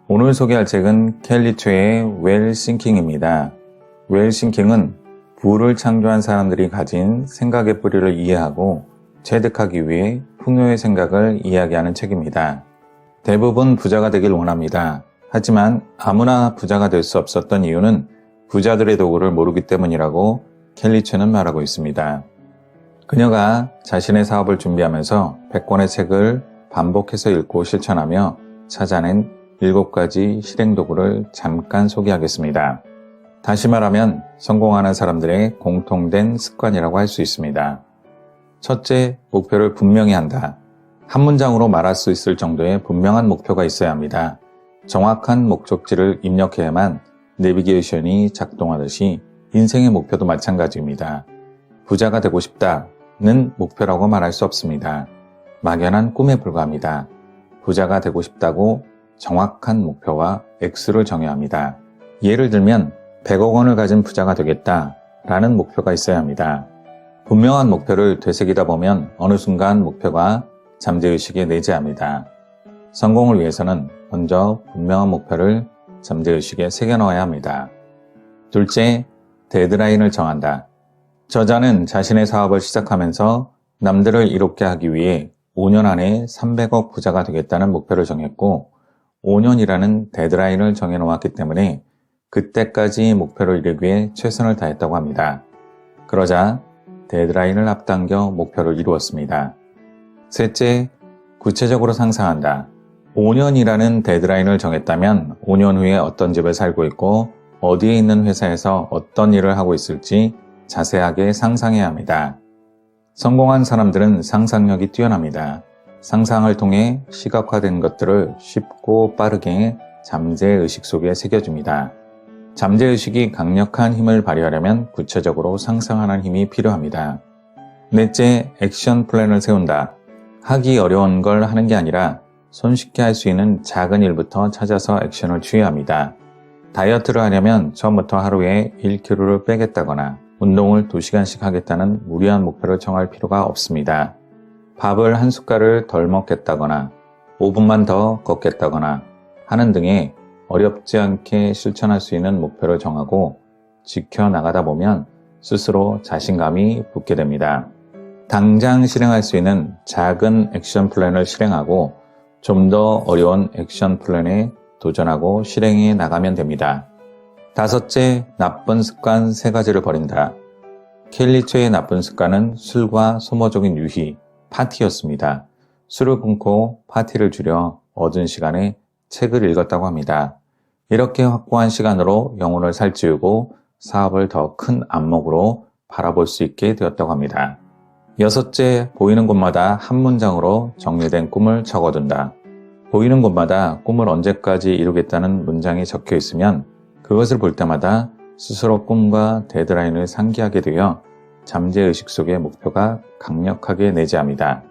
오늘 소개할 책은 켈리 최의 웰 싱킹입니다. 웰 싱킹은 부를 창조한 사람들이 가진 생각의 뿌리를 이해하고 체득하기 위해 풍요의 생각을 이야기하는 책입니다. 대부분 부자가 되길 원합니다. 하지만 아무나 부자가 될 수 없었던 이유는 부자들의 도구를 모르기 때문이라고 켈리 최는 말하고 있습니다. 그녀가 자신의 사업을 준비하면서 100권의 책을 반복해서 읽고 실천하며 찾아낸 7가지 실행도구를 잠깐 소개하겠습니다. 다시 말하면 성공하는 사람들의 공통된 습관이라고 할 수 있습니다. 첫째, 목표를 분명히 한다. 한 문장으로 말할 수 있을 정도의 분명한 목표가 있어야 합니다. 정확한 목적지를 입력해야만 내비게이션이 작동하듯이 인생의 목표도 마찬가지입니다. 부자가 되고 싶다는 목표라고 말할 수 없습니다. 막연한 꿈에 불과합니다. 부자가 되고 싶다고 정확한 목표와 액수를 정해야 합니다. 예를 들면 100억 원을 가진 부자가 되겠다라는 목표가 있어야 합니다. 분명한 목표를 되새기다 보면 어느 순간 목표가 잠재의식에 내재합니다. 성공을 위해서는 먼저 분명한 목표를 잠재의식에 새겨넣어야 합니다. 둘째, 데드라인을 정한다. 저자는 자신의 사업을 시작하면서 남들을 이롭게 하기 위해 5년 안에 300억 부자가 되겠다는 목표를 정했고 5년이라는 데드라인을 정해놓았기 때문에 그때까지 목표를 이루기 위해 최선을 다했다고 합니다. 그러자 데드라인을 앞당겨 목표를 이루었습니다. 셋째, 구체적으로 상상한다. 5년이라는 데드라인을 정했다면 5년 후에 어떤 집을 살고 있고 어디에 있는 회사에서 어떤 일을 하고 있을지 자세하게 상상해야 합니다. 성공한 사람들은 상상력이 뛰어납니다. 상상을 통해 시각화된 것들을 쉽고 빠르게 잠재의식 속에 새겨줍니다. 잠재의식이 강력한 힘을 발휘하려면 구체적으로 상상하는 힘이 필요합니다. 넷째, 액션 플랜을 세운다. 하기 어려운 걸 하는 게 아니라 손쉽게 할 수 있는 작은 일부터 찾아서 액션을 취해야 합니다. 다이어트를 하려면 처음부터 하루에 1kg를 빼겠다거나 운동을 2시간씩 하겠다는 무리한 목표를 정할 필요가 없습니다. 밥을 한 숟갈을 덜 먹겠다거나 5분만 더 걷겠다거나 하는 등의 어렵지 않게 실천할 수 있는 목표를 정하고 지켜나가다 보면 스스로 자신감이 붙게 됩니다. 당장 실행할 수 있는 작은 액션 플랜을 실행하고 좀 더 어려운 액션 플랜에 도전하고 실행해 나가면 됩니다. 다섯째, 나쁜 습관 3가지를 버린다. 켈리 최의 나쁜 습관은 술과 소모적인 유희, 파티였습니다. 술을 끊고 파티를 줄여 얻은 시간에 책을 읽었다고 합니다. 이렇게 확보한 시간으로 영혼을 살찌우고 사업을 더 큰 안목으로 바라볼 수 있게 되었다고 합니다. 여섯째, 보이는 곳마다 한 문장으로 정리된 꿈을 적어둔다. 보이는 곳마다 꿈을 언제까지 이루겠다는 문장이 적혀 있으면 그것을 볼 때마다 스스로 꿈과 데드라인을 상기하게 되어 잠재의식 속의 목표가 강력하게 내재합니다.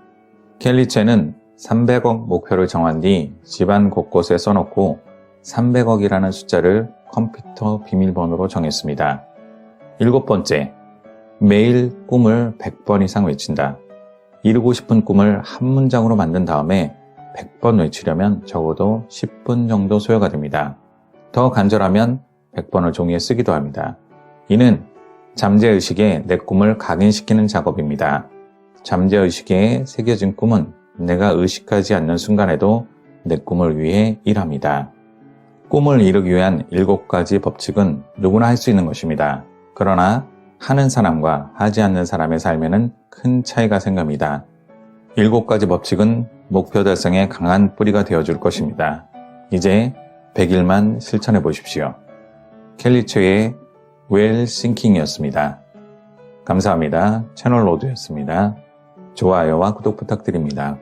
켈리 최는 300억 목표를 정한 뒤 집안 곳곳에 써놓고 300억이라는 숫자를 컴퓨터 비밀번호로 정했습니다. 7번째, 매일 꿈을 100번 이상 외친다. 이루고 싶은 꿈을 한 문장으로 만든 다음에 100번 외치려면 적어도 10분 정도 소요가 됩니다. 더 간절하면 100번을 종이에 쓰기도 합니다. 이는 잠재의식에 내 꿈을 각인시키는 작업입니다. 잠재의식에 새겨진 꿈은 내가 의식하지 않는 순간에도 내 꿈을 위해 일합니다. 꿈을 이루기 위한 7가지 법칙은 누구나 할 수 있는 것입니다. 그러나 하는 사람과 하지 않는 사람의 삶에는 큰 차이가 생깁니다. 7가지 법칙은 목표 달성에 강한 뿌리가 되어줄 것입니다. 이제 100일만 실천해 보십시오. 켈리 최의 웰 싱킹이었습니다. 감사합니다. 채널 로드였습니다. 좋아요와 구독 부탁드립니다.